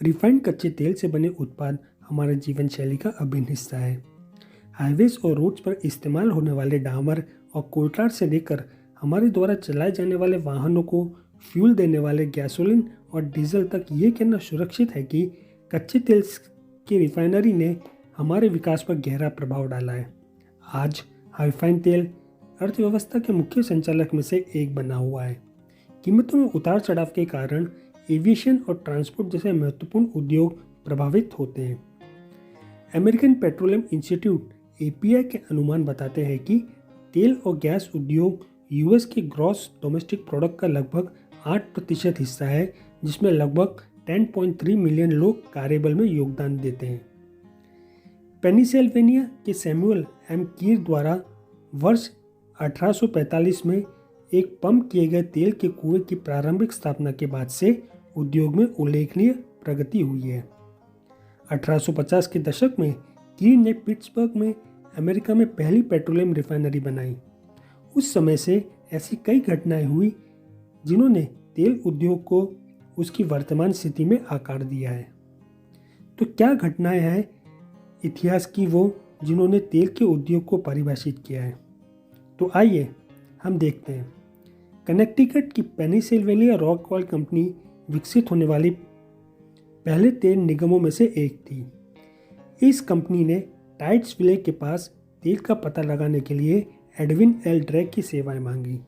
Refined कच्चे तेल से बने उत्पाद हमारे जीवन शैली का अभिन्न हिस्सा है। हाईवेज और रोड्स पर इस्तेमाल होने वाले डामर और कोल tar से लेकर हमारे द्वारा चलाए जाने वाले वाहनों को फ्यूल देने वाले गैसोलीन और डीजल तक ये कहना सुरक्षित है कि कच्चे तेल की रिफाइनरी ने हमारे विकास पर गहरा प्रभाव डाला है। आज रिफाइंड तेल अर्थव्यवस्था के मुख्य संचालक में से एक बना हुआ है। कीमतों में उतार चढ़ाव के कारण एविएशन और ट्रांसपोर्ट जैसे महत्वपूर्ण उद्योग प्रभावित होते हैं। अमेरिकन पेट्रोलियम इंस्टीट्यूट API के अनुमान बताते हैं कि तेल और गैस उद्योग यूएस के ग्रॉस डोमेस्टिक प्रोडक्ट का लगभग 8% हिस्सा है, जिसमें लगभग 10.3 मिलियन लोग कार्यबल में योगदान देते हैं। पेनिसिल्वेनिया के सैमुअल M. कीर द्वारा वर्ष 1845 में एक पंप किए गए तेल के कुएं की प्रारंभिक स्थापना के बाद से उद्योग में उल्लेखनीय प्रगति हुई है। 1850 के दशक में कीर ने पिट्सबर्ग में अमेरिका में पहली पेट्रोलियम रिफाइनरी बनाई। उस समय से ऐसी कई घटनाएं हुई जिन्होंने तेल उद्योग को उसकी वर्तमान स्थिति में आकार दिया है। तो क्या घटनाएं हैं इतिहास की वो जिन्होंने तेल के उद्योग को परिभाषित किया है? तो आइए हम देखते हैं। कनेक्टिकट की पेनिसिल्वेनिया रॉकवेल कंपनी विकसित होने वाली पहले तेल निगमों में से एक थी। इस कंपनी ने टाइट्सविले के पास तेल का पता लगाने के लिए एडविन L. ड्रेक की सेवाएं मांगी।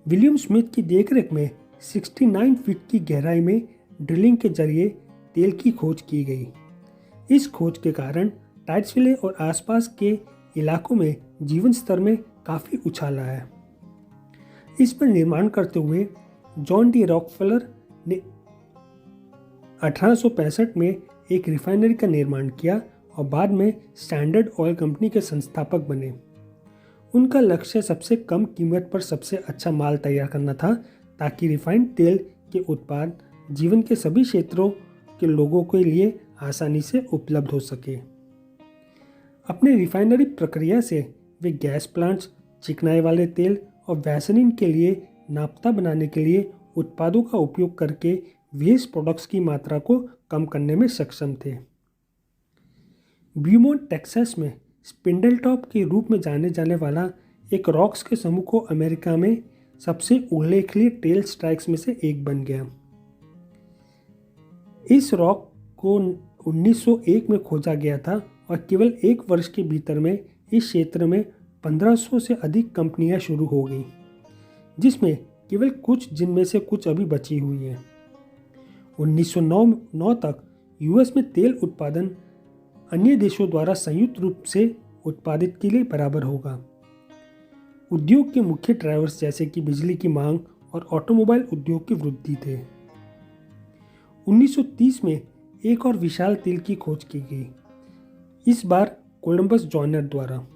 विलियम स्मिथ की देखरेख में 69 फीट की गहराई में ड्रिलिंग के जरिए तेल की खोज की गई। इस खोज के कारण टाइट्सविले और आसपास के इलाकों में जीवन स्तर में काफ़ी उछाल आया है। इस पर निर्माण करते हुए जॉन डी रॉकफेलर ने 1865 में एक रिफाइनरी का निर्माण किया और बाद में स्टैंडर्ड ऑयल कंपनी के संस्थापक बने। उनका लक्ष्य सबसे कम कीमत पर सबसे अच्छा माल तैयार करना था, ताकि रिफाइंड तेल के उत्पाद जीवन के सभी क्षेत्रों के लोगों के लिए आसानी से उपलब्ध हो सके। अपने रिफाइनरी प्रक्रिया से वे गैस प्लांट्स, चिकनाई वाले तेल और वैसलीन के लिए नाफ्ता बनाने के लिए उत्पादों का उपयोग करके वेस्ट प्रोडक्ट्स की मात्रा को कम करने में सक्षम थे। ब्यूमोंट टेक्सास में स्पिंडलटॉप के रूप में जाने जाने वाला एक रॉक्स के समूह को अमेरिका में सबसे उल्लेखनीय तेल स्ट्राइक्स में से एक बन गया। इस रॉक को 1901 में खोजा गया था और केवल एक वर्ष के भीतर में इस क्षेत्र में 1500 से अधिक कंपनियां शुरू हो गई, जिसमें केवल कुछ जिनमें से कुछ अभी बची हुई हैं। 1909 तक यूएस में तेल उत्पादन अन्य देशों द्वारा संयुक्त रूप से उत्पादित के लिए बराबर होगा। उद्योग के मुख्य ड्राइवर्स जैसे कि बिजली की मांग और ऑटोमोबाइल उद्योग की वृद्धि थे। 1930 में एक और विशाल तेल की खोज की गई, इस बार कोलंबस जॉनर द्वारा।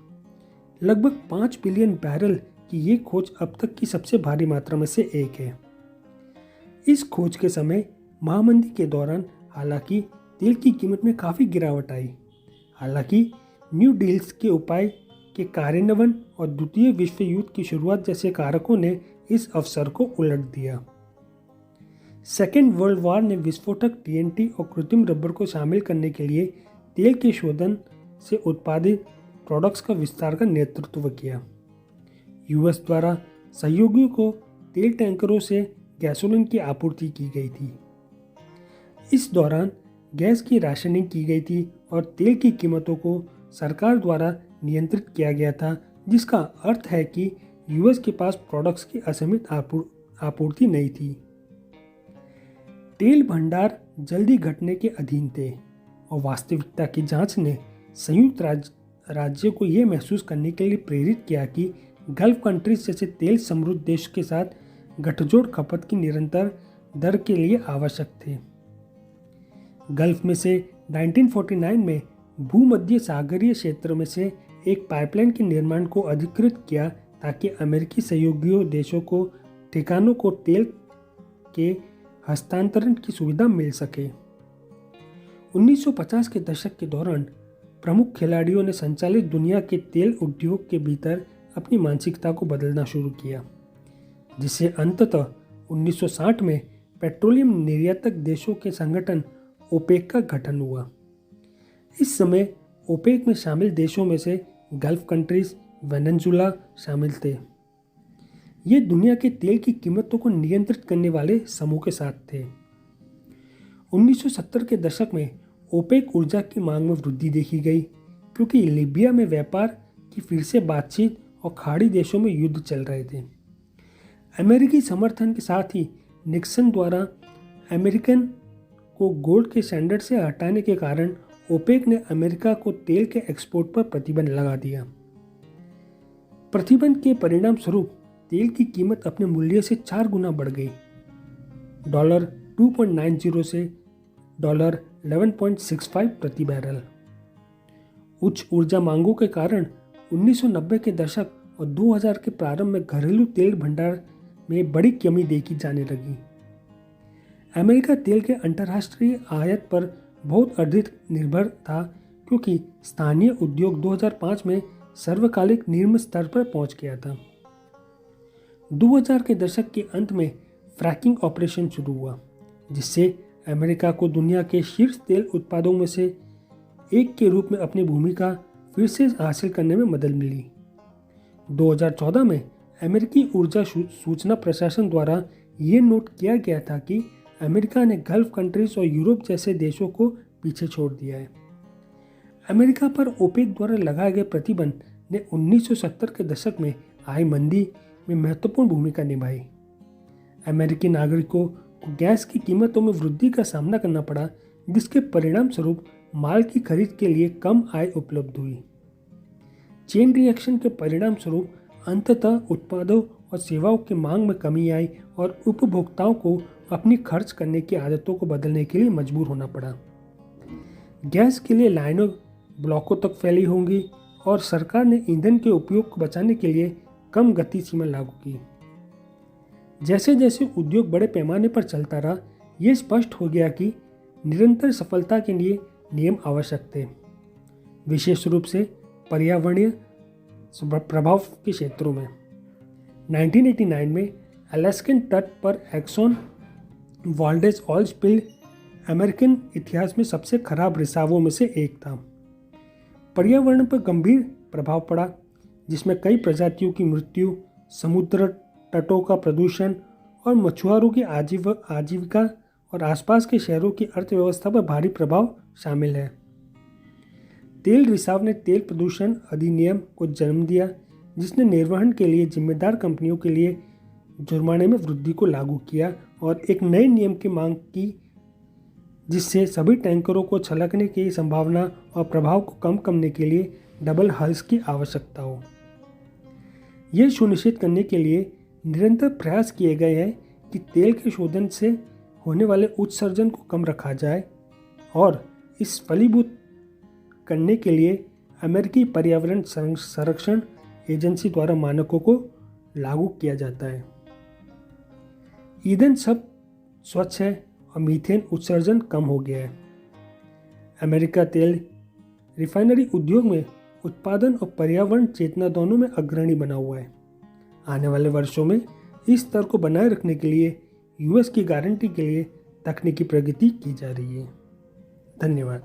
लगभग 5 बिलियन बैरल की ये खोज अब तक की सबसे भारी मात्रा में से एक है। इस खोज के समय महामंदी के दौरान हालांकि तेल की कीमत में काफ़ी गिरावट आई। हालांकि न्यू डील्स के उपाय के कार्यान्वयन और द्वितीय विश्व युद्ध की शुरुआत जैसे कारकों ने इस अवसर को उलट दिया। सेकेंड वर्ल्ड वॉर ने विस्फोटक TNT और कृत्रिम रबर को शामिल करने के लिए तेल के शोधन से उत्पादित प्रोडक्ट्स का विस्तार का नेतृत्व किया। यूएस द्वारा सहयोगियों को तेल टैंकरों से गैसोलीन की आपूर्ति की गई थी। इस दौरान गैस की राशनिंग की गई थी और तेल की कीमतों को सरकार द्वारा नियंत्रित किया गया था, जिसका अर्थ है कि यूएस के पास प्रोडक्ट्स की असीमित आपूर्ति नहीं थी। तेल भंडार जल्दी घटने के अधीन थे और वास्तविकता की जांच ने संयुक्त राज्य को यह महसूस करने के लिए प्रेरित किया कि गल्फ कंट्रीज जैसे तेल समृद्ध देश के साथ गठजोड़ खपत की निरंतर दर के लिए आवश्यक थे। गल्फ में से 1949 में भूमध्य सागरीय क्षेत्र में से एक पाइपलाइन के निर्माण को अधिकृत किया, ताकि अमेरिकी सहयोगी देशों को ठिकानों को तेल के हस्तांतरण की सुविधा मिल सके। 1950 के दशक के दौरान प्रमुख खिलाड़ियों ने संचालित दुनिया के तेल उद्योग के भीतर अपनी मानसिकता को बदलना शुरू किया, जिससे अंततः 1960 में पेट्रोलियम निर्यातक देशों के संगठन ओपेक का गठन हुआ। इस समय ओपेक में शामिल देशों में से गल्फ कंट्रीज, वेनेजुला शामिल थे। ये दुनिया के तेल की कीमतों को नियंत्रित करने वाले समूह के साथ थे। 1970 के दशक में ओपेक ऊर्जा की मांग में वृद्धि देखी गई, क्योंकि लीबिया में व्यापार की फिर से बातचीत और खाड़ी देशों में युद्ध चल रहे थे। अमेरिकी समर्थन के साथ ही निक्सन द्वारा अमेरिकन को गोल्ड के स्टैंडर्ड से हटाने के कारण ओपेक ने अमेरिका को तेल के एक्सपोर्ट पर प्रतिबंध लगा दिया। प्रतिबंध के परिणाम स्वरूप तेल की कीमत अपने मूल्य से 4 गुना बढ़ गई, $2.90 से $11.65 प्रति बैरल। उच्च ऊर्जा मांगों के कारण 1990 के दशक और 2000 के प्रारंभ में घरेलू तेल भंडार में बड़ी कमी देखी जाने लगी। अमेरिका तेल के अंतर्राष्ट्रीय आयात पर बहुत अधिक निर्भर था, क्योंकि स्थानीय उद्योग 2005 में सर्वकालिक निम्न स्तर पर पहुंच गया था। 2000 के दशक के अंत में फ्रैकिंग ऑपरेशन शुरू हुआ, जिससे अमेरिका को दुनिया के शीर्ष तेल उत्पादकों में से एक के रूप में अपनी भूमिका फिर से हासिल करने में मदद मिली। 2014 में अमेरिकी ऊर्जा सूचना प्रशासन द्वारा ये नोट किया गया था कि अमेरिका ने गल्फ कंट्रीज और यूरोप जैसे देशों को पीछे छोड़ दिया है। अमेरिका पर ओपेक द्वारा लगाए गए प्रतिबंध ने 1970 के दशक में आई मंदी में महत्वपूर्ण भूमिका निभाई। अमेरिकी नागरिकों को गैस की कीमतों में वृद्धि का सामना करना पड़ा, जिसके परिणाम स्वरूप माल की खरीद के लिए कम आय उपलब्ध हुई। चेन रिएक्शन के परिणाम स्वरूप अंततः उत्पादों और सेवाओं की मांग में कमी आई और उपभोक्ताओं को अपनी खर्च करने की आदतों को बदलने के लिए मजबूर होना पड़ा। गैस के लिए लाइनों ब्लॉकों तक फैली होंगी और सरकार ने ईंधन के उपयोग को बचाने के लिए कम गति सीमा लागू की। जैसे जैसे उद्योग बड़े पैमाने पर चलता रहा, ये स्पष्ट हो गया कि निरंतर सफलता के लिए नियम आवश्यक थे, विशेष रूप से पर्यावरणीय प्रभाव के क्षेत्रों में। 1989 में अलास्कन तट पर Exxon Valdez oil spill American इतिहास में सबसे खराब रिसावों में से एक था। पर्यावरण पर गंभीर प्रभाव पड़ा, जिसमें कई प्रजातियों की मृत्यु, समुद्र तटों का प्रदूषण और मछुआरों की आजीविका और आसपास के शहरों की अर्थव्यवस्था पर भारी प्रभाव शामिल है। तेल रिसाव ने तेल प्रदूषण अधिनियम को जन्म दिया, जिसने निर्वहन के लिए जिम्मेदार कंपनियों के लिए जुर्माने में वृद्धि को लागू किया और एक नए नियम की मांग की, जिससे सभी टैंकरों को छलकने की संभावना और प्रभाव को कम करने के लिए डबल हल्स की आवश्यकता हो। यह सुनिश्चित करने के लिए निरंतर प्रयास किए गए हैं कि तेल के शोधन से होने वाले उत्सर्जन को कम रखा जाए, और इस फलीभूत करने के लिए अमेरिकी पर्यावरण संरक्षण एजेंसी द्वारा मानकों को लागू किया जाता है। ईंधन सब स्वच्छ है और मीथेन उत्सर्जन कम हो गया है। अमेरिका तेल रिफाइनरी उद्योग में उत्पादन और पर्यावरण चेतना दोनों में अग्रणी बना हुआ है। आने वाले वर्षों में इस स्तर को बनाए रखने के लिए यूएस की गारंटी के लिए तकनीकी प्रगति की जा रही है। धन्यवाद।